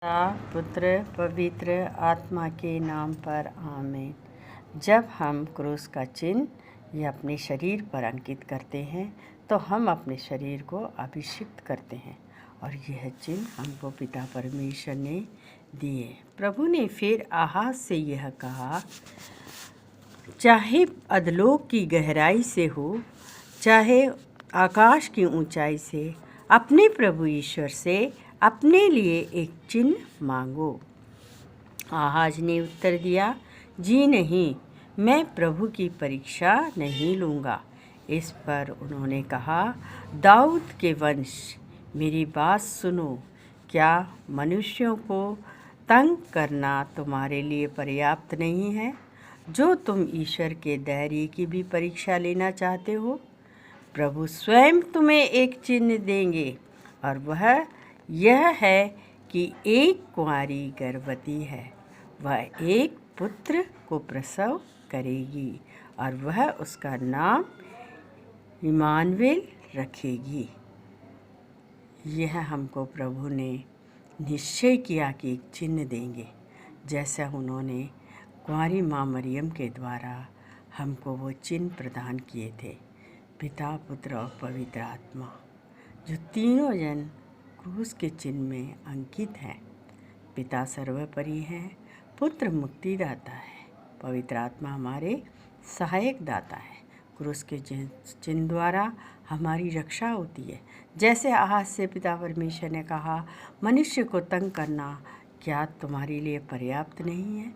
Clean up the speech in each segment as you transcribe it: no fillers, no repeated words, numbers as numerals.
पिता पुत्र पवित्र आत्मा के नाम पर आमीन। जब हम क्रूस का चिन्ह या अपने शरीर पर अंकित करते हैं तो हम अपने शरीर को अभिषिक्त करते हैं और यह चिन्ह हमको पिता परमेश्वर ने दिए। प्रभु ने फिर आहाज से यह कहा, चाहे अधलोक की गहराई से हो, चाहे आकाश की ऊंचाई से, अपने प्रभु ईश्वर से अपने लिए एक चिन्ह मांगो। आहाज ने उत्तर दिया, जी नहीं, मैं प्रभु की परीक्षा नहीं लूँगा। इस पर उन्होंने कहा, दाऊद के वंश, मेरी बात सुनो। क्या मनुष्यों को तंग करना तुम्हारे लिए पर्याप्त नहीं है, जो तुम ईश्वर के धैर्य की भी परीक्षा लेना चाहते हो? प्रभु स्वयं तुम्हें एक चिन्ह देंगे और वह यह है कि एक कुंवारी गर्भवती है, वह एक पुत्र को प्रसव करेगी और वह उसका नाम इमानुएल रखेगी। यह हमको प्रभु ने निश्चय किया कि एक चिन्ह देंगे, जैसा उन्होंने कुंवारी माँ मरियम के द्वारा हमको वो चिन्ह प्रदान किए थे। पिता पुत्र और पवित्र आत्मा, जो तीनों जन क्रूस के चिन्ह में अंकित हैं। पिता सर्वोपरि है, पुत्र मुक्तिदाता है, पवित्र आत्मा हमारे सहायक दाता है। क्रूस के चिन्ह द्वारा हमारी रक्षा होती है। जैसे आहाज से पिता परमेश्वर ने कहा, मनुष्य को तंग करना क्या तुम्हारे लिए पर्याप्त नहीं है?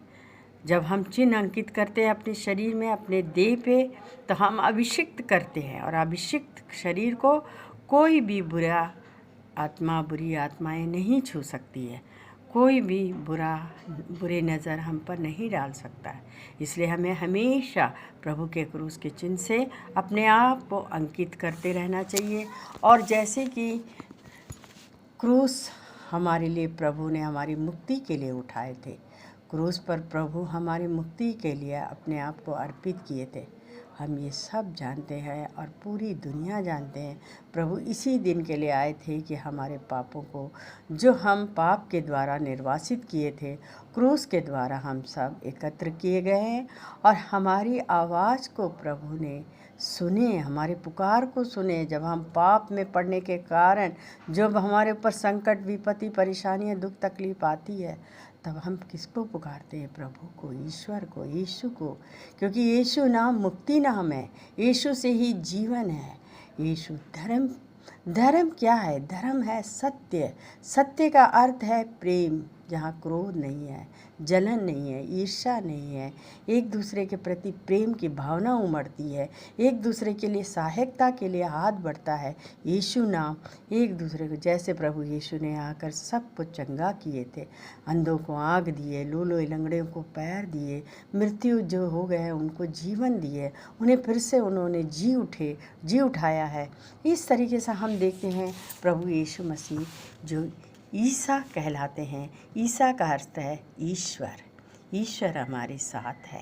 जब हम चिन्ह अंकित करते हैं अपने शरीर में, अपने देह पे, तो हम अभिषिक्त करते हैं और अभिषिक्त शरीर को कोई भी बुरी आत्माएं नहीं छू सकती है। कोई भी बुरे नज़र हम पर नहीं डाल सकता है। इसलिए हमें हमेशा प्रभु के क्रूस के चिन्ह से अपने आप को अंकित करते रहना चाहिए। और जैसे कि क्रूस हमारे लिए प्रभु ने हमारी मुक्ति के लिए उठाए थे, क्रूस पर प्रभु हमारी मुक्ति के लिए अपने आप को अर्पित किए थे। हम ये सब जानते हैं और पूरी दुनिया जानते हैं। प्रभु इसी दिन के लिए आए थे कि हमारे पापों को, जो हम पाप के द्वारा निर्वासित किए थे, क्रूस के द्वारा हम सब एकत्र किए गए हैं और हमारी आवाज़ को प्रभु ने सुने, हमारे पुकार को सुने। जब हम पाप में पड़ने के कारण जब हमारे ऊपर संकट, विपत्ति, परेशानियाँ, दुख, तकलीफ आती है, तब हम किसको पुकारते हैं? प्रभु को, ईश्वर को, यीशु को, क्योंकि यीशु नाम मुक्ति नाम है। यीशु से ही जीवन है। यीशु धर्म क्या है? धर्म है सत्य। सत्य का अर्थ है प्रेम, जहाँ क्रोध नहीं है, जलन नहीं है, ईर्ष्या नहीं है, एक दूसरे के प्रति प्रेम की भावना उमड़ती है, एक दूसरे के लिए सहायता के लिए हाथ बढ़ता है। यीशु नाम एक दूसरे को, जैसे प्रभु यीशु ने आकर सबको चंगा किए थे, अंधों को आँख दिए, लूलों लंगड़ों को पैर दिए, मृत्यु जो हो गए उनको जीवन दिए, उन्हें फिर से उन्होंने जी उठाया है। इस तरीके से हम देखते हैं प्रभु यीशु मसीह जो ईसा कहलाते हैं। ईसा का अर्थ है ईश्वर। ईश्वर हमारे साथ है।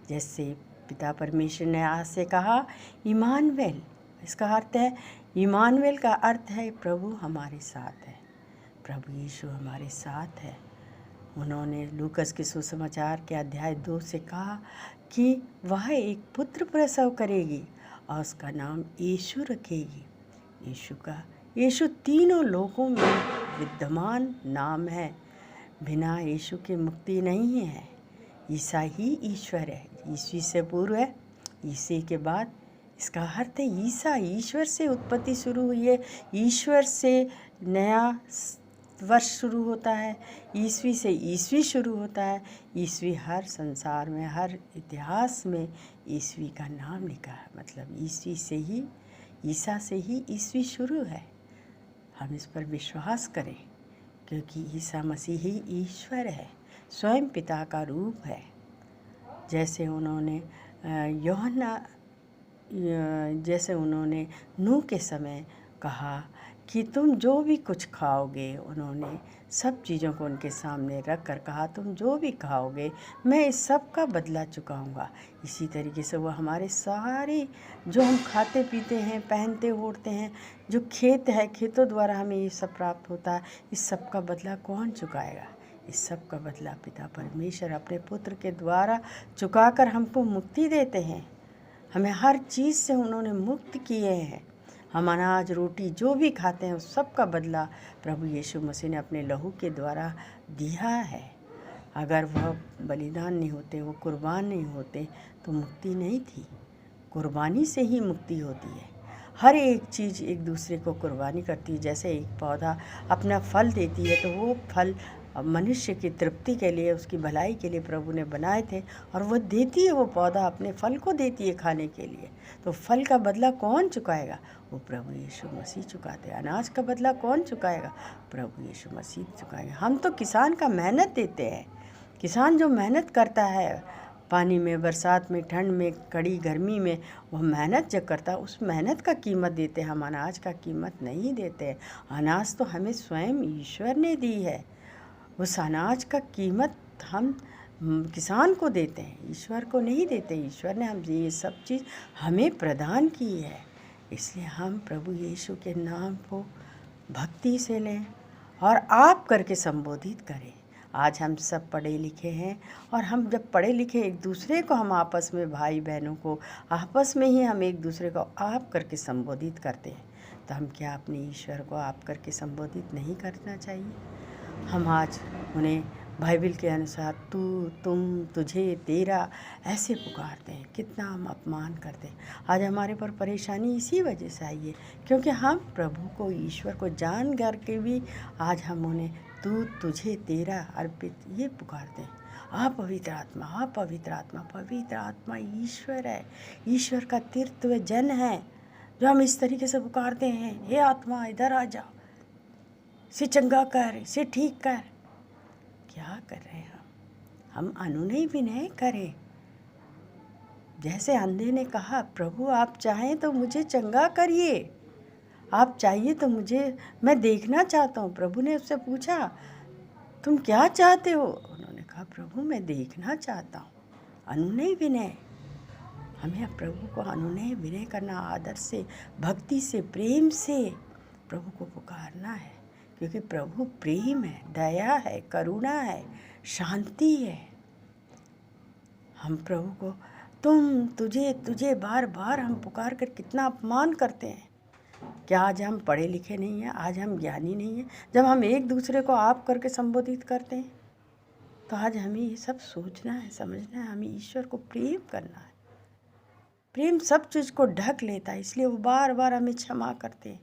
जैसे पिता परमेश्वर ने आज से कहा, इमानुएल, इसका अर्थ है, इमानुएल का अर्थ है प्रभु हमारे साथ है। प्रभु यीशु हमारे साथ है। उन्होंने लूकस के सुसमाचार के अध्याय 2 से कहा कि वह एक पुत्र प्रसव करेगी और उसका नाम यीशु रखेगी। यीशु तीनों लोकों में विद्यमान नाम है। बिना यीशु के मुक्ति नहीं है। ईसा ही ईश्वर है। ईसा से पूर्व है, ईसा के बाद। इसका अर्थ है ईसा, ईश्वर से उत्पत्ति शुरू हुई है। ईश्वर से नया वर्ष शुरू होता है। ईस्वी से ईस्वी शुरू होता है। ईस्वी हर संसार में, हर इतिहास में ईस्वी का नाम लिखा है। मतलब ईस्वी से ही, ईसा से ही ईस्वी शुरू है। हम इस पर विश्वास करें, क्योंकि ईसा मसीह ही ईश्वर है, स्वयं पिता का रूप है। जैसे उन्होंने जैसे उन्होंने नूह के समय कहा कि तुम जो भी कुछ खाओगे, उन्होंने सब चीज़ों को उनके सामने रख कर कहा, तुम जो भी खाओगे मैं इस सब का बदला चुकाऊंगा। इसी तरीके से वो हमारे सारे जो हम खाते पीते हैं, पहनते ओढ़ते हैं, जो खेत है, खेतों द्वारा हमें ये सब प्राप्त होता है, इस सब का बदला कौन चुकाएगा? इस सब का बदला पिता परमेश्वर अपने पुत्र के द्वारा चुकाकर हमको मुक्ति देते हैं। हमें हर चीज़ से उन्होंने मुक्त किए हैं। हम अनाज रोटी जो भी खाते हैं उस सब का बदला प्रभु यीशु मसीह ने अपने लहू के द्वारा दिया है। अगर वह बलिदान नहीं होते, वो कुर्बान नहीं होते, तो मुक्ति नहीं थी। कुर्बानी से ही मुक्ति होती है। हर एक चीज़ एक दूसरे को कुर्बानी करती है। जैसे एक पौधा अपना फल देती है, तो वो फल मनुष्य की तृप्ति के लिए, उसकी भलाई के लिए प्रभु ने बनाए थे, और वो देती है, वो पौधा अपने फल को देती है खाने के लिए। तो फल का बदला कौन चुकाएगा? वो प्रभु यीशु मसीह चुकाते हैं। अनाज का बदला कौन चुकाएगा? प्रभु यीशु मसीह चुकाएगा। हम तो किसान का मेहनत देते हैं। किसान जो मेहनत करता है, पानी में, बरसात में, ठंड में, कड़ी गर्मी में, वह मेहनत जो करता है, उस मेहनत का कीमत देते हैं। हम अनाज का कीमत नहीं देते। अनाज तो हमें स्वयं ईश्वर ने दी है। उस अनाज का कीमत हम किसान को देते हैं, ईश्वर को नहीं देते। ईश्वर ने हम ये सब चीज़ हमें प्रदान की है। इसलिए हम प्रभु यीशु के नाम को भक्ति से लें और आप करके संबोधित करें। आज हम सब पढ़े लिखे हैं, और हम जब पढ़े लिखे एक दूसरे को, हम आपस में भाई बहनों को आपस में ही हम एक दूसरे को आप करके संबोधित करते हैं, तो हम क्या अपने ईश्वर को आप करके संबोधित नहीं करना चाहिए? हम आज उन्हें बाइबल के अनुसार तू, तुम, तुझे, तेरा ऐसे पुकारते हैं। कितना हम अपमान करते हैं। आज हमारे पर परेशानी इसी वजह से आई है, क्योंकि हम प्रभु को, ईश्वर को जान करके भी आज हम उन्हें तू, तुझे, तेरा अर्पित ये पुकारते हैं। आप पवित्र आत्मा, आप पवित्र आत्मा। पवित्र आत्मा ईश्वर है, ईश्वर का तीर्थ जन है, जो हम इस तरीके से पुकारते हैं, हे आत्मा इधर आ जा, इसे चंगा कर, इसे ठीक कर। क्या कर रहे हैं हम अनुनय विनय करें। जैसे अंधे ने कहा, प्रभु आप चाहें तो मुझे चंगा करिए, आप चाहिए तो मुझे, मैं देखना चाहता हूँ। प्रभु ने उससे पूछा, तुम क्या चाहते हो? उन्होंने कहा, प्रभु मैं देखना चाहता हूँ। अनुनय विनय, हमें प्रभु को अनुनय विनय करना, आदर से, भक्ति से, प्रेम से प्रभु को पुकारना है, क्योंकि प्रभु प्रेम है, दया है, करुणा है, शांति है। हम प्रभु को तुम, तुझे, तुझे बार बार हम पुकार कर कितना अपमान करते हैं। क्या आज हम पढ़े लिखे नहीं हैं? आज हम ज्ञानी नहीं हैं? जब हम एक दूसरे को आप करके संबोधित करते हैं, तो आज हमें ये सब सोचना है, समझना है। हमें ईश्वर को प्रेम करना है। प्रेम सब चीज़ को ढक लेता है, इसलिए वो बार बार हमें क्षमा करते हैं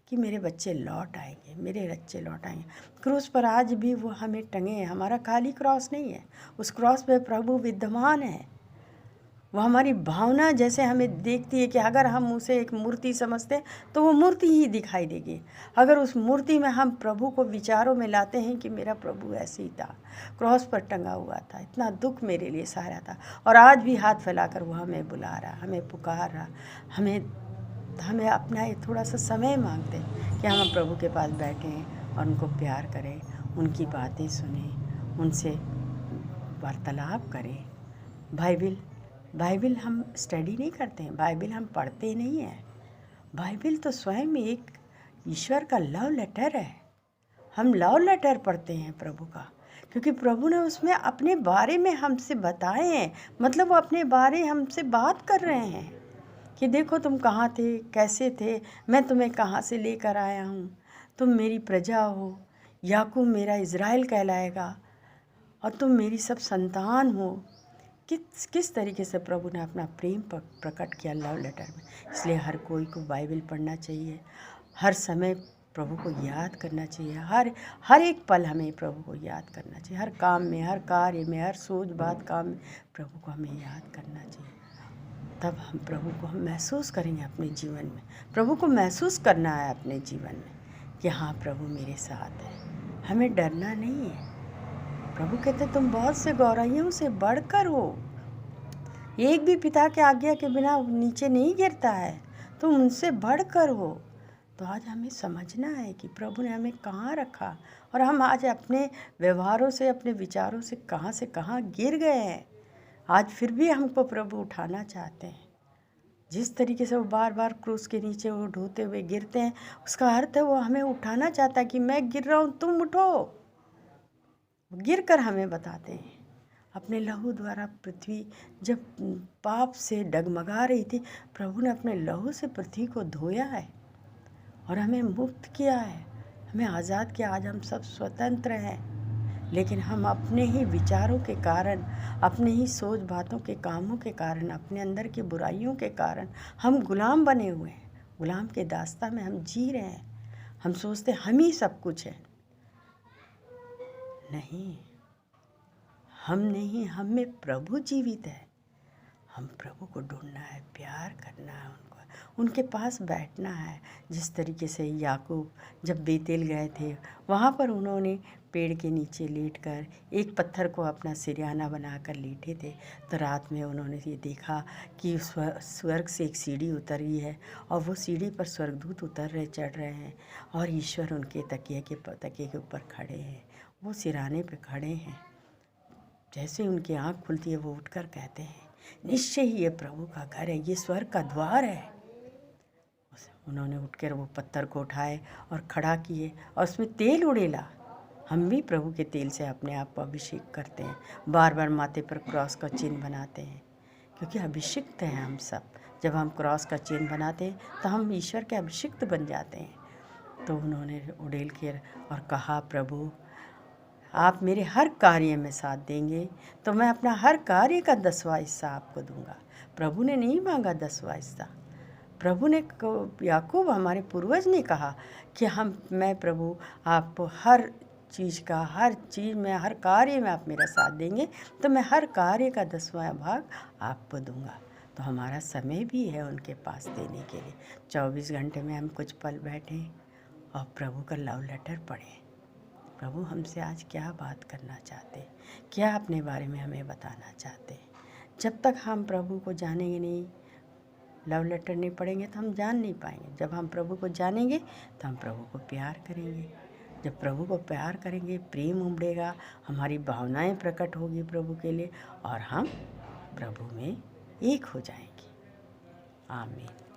कि मेरे बच्चे लौट आएंगे, मेरे बच्चे लौट आएंगे। क्रूस पर आज भी वो हमें टंगे हैं। हमारा खाली क्रॉस नहीं है, उस क्रॉस पे प्रभु विद्यमान है। वो हमारी भावना जैसे हमें देखती है कि अगर हम उसे एक मूर्ति समझते हैं तो वो मूर्ति ही दिखाई देगी। अगर उस मूर्ति में हम प्रभु को विचारों में लाते हैं कि मेरा प्रभु ऐसे ही था, क्रॉस पर टंगा हुआ था, इतना दुख मेरे लिए सह रहा था, और आज भी हाथ फैलाकर वो हमें बुला रहा, हमें पुकार रहा, हमें अपना ये थोड़ा सा समय मांगते हैं कि हम प्रभु के पास बैठें और उनको प्यार करें, उनकी बातें सुनें, उनसे वार्तालाप करें। बाइबल हम स्टडी नहीं करते हैं, बाइबल हम पढ़ते नहीं हैं। बाइबल तो स्वयं एक ईश्वर का लव लेटर है। हम लव लेटर पढ़ते हैं प्रभु का, क्योंकि प्रभु ने उसमें अपने बारे में हमसे बताए हैं। मतलब वो अपने बारे हमसे बात कर रहे हैं कि देखो तुम कहाँ थे, कैसे थे, मैं तुम्हें कहाँ से लेकर आया हूँ, तुम मेरी प्रजा हो, याकूब मेरा इज़राइल कहलाएगा, और तुम मेरी सब संतान हो। किस तरीके से प्रभु ने अपना प्रेम प्रकट किया लव लेटर में। इसलिए हर कोई को बाइबल पढ़ना चाहिए, हर समय प्रभु को याद करना चाहिए, हर एक पल हमें प्रभु को याद करना चाहिए। हर काम में, हर कार्य में, हर सोच बात काम में प्रभु को हमें याद करना चाहिए। तब हम प्रभु को हम महसूस करेंगे अपने जीवन में। प्रभु को महसूस करना है अपने जीवन में कि हाँ प्रभु मेरे साथ है, हमें डरना नहीं है। प्रभु कहते तुम बहुत से गौरैयों से बढ़कर हो, एक भी पिता के आज्ञा के बिना नीचे नहीं गिरता है, तुम उनसे बढ़कर हो। तो आज हमें समझना है कि प्रभु ने हमें कहाँ रखा, और हम आज अपने व्यवहारों से, अपने विचारों से कहाँ गिर गए हैं। आज फिर भी हमको प्रभु उठाना चाहते हैं। जिस तरीके से वो बार बार क्रूस के नीचे वो ढोते हुए गिरते हैं, उसका अर्थ है वो हमें उठाना चाहता है कि मैं गिर रहा हूँ, तुम उठो। गिर कर हमें बताते हैं। अपने लहू द्वारा पृथ्वी जब पाप से डगमगा रही थी, प्रभु ने अपने लहू से पृथ्वी को धोया है और हमें मुक्त किया है, हमें आज़ाद किया। आज हम सब स्वतंत्र हैं, लेकिन हम अपने ही विचारों के कारण, अपने ही सोच बातों के कामों के कारण, अपने अंदर की बुराइयों के कारण हम गुलाम बने हुए हैं। गुलाम के दास्ता में हम जी रहे हैं। हम सोचते हम ही सब कुछ है। नहीं, हम नहीं, हम में प्रभु जीवित है। हम प्रभु को ढूंढना है, प्यार करना है, उनके पास बैठना है। जिस तरीके से याकूब जब बेतेल गए थे, वहाँ पर उन्होंने पेड़ के नीचे लेटकर एक पत्थर को अपना सिरहाना बनाकर लेटे थे। तो रात में उन्होंने ये देखा कि स्वर्ग से एक सीढ़ी उतरी है और वो सीढ़ी पर स्वर्गदूत चढ़ रहे हैं और ईश्वर उनके तकिए के ऊपर खड़े हैं। वो सिरहाने पे खड़े हैं। जैसे उनकी आँख खुलती है, वो उठकर कहते हैं, निश्चय ही ये प्रभु का घर है, ये स्वर्ग का द्वार है। उन्होंने उठकर वो पत्थर को उठाए और खड़ा किए और उसमें तेल उड़ेला। हम भी प्रभु के तेल से अपने आप को अभिषेक करते हैं, बार बार माथे पर क्रॉस का चिन्ह बनाते हैं, क्योंकि अभिषिक्त हैं हम सब। जब हम क्रॉस का चिन्ह बनाते हैं तो हम ईश्वर के अभिषिक्त बन जाते हैं। तो उन्होंने उड़ेल कर और कहा, प्रभु आप मेरे हर कार्य में साथ देंगे तो मैं अपना हर कार्य का 10वां हिस्सा आपको दूंगा। प्रभु ने नहीं मांगा 10वां हिस्सा। प्रभु ने, याकूब हमारे पूर्वज ने कहा कि मैं प्रभु आपको हर चीज़ में, हर कार्य में आप मेरा साथ देंगे तो मैं हर कार्य का 10वां भाग आपको दूंगा। तो हमारा समय भी है उनके पास देने के लिए। 24 घंटे में हम कुछ पल बैठें और प्रभु का लव लेटर पढ़ें। प्रभु हमसे आज क्या बात करना चाहते, क्या अपने बारे में हमें बताना चाहते। जब तक हम प्रभु को जानेंगे नहीं, लव लेटर नहीं पढ़ेंगे, तो हम जान नहीं पाएंगे। जब हम प्रभु को जानेंगे तो हम प्रभु को प्यार करेंगे। जब प्रभु को प्यार करेंगे, प्रेम उमड़ेगा, हमारी भावनाएं प्रकट होगी प्रभु के लिए और हम प्रभु में एक हो जाएंगे। आमीन।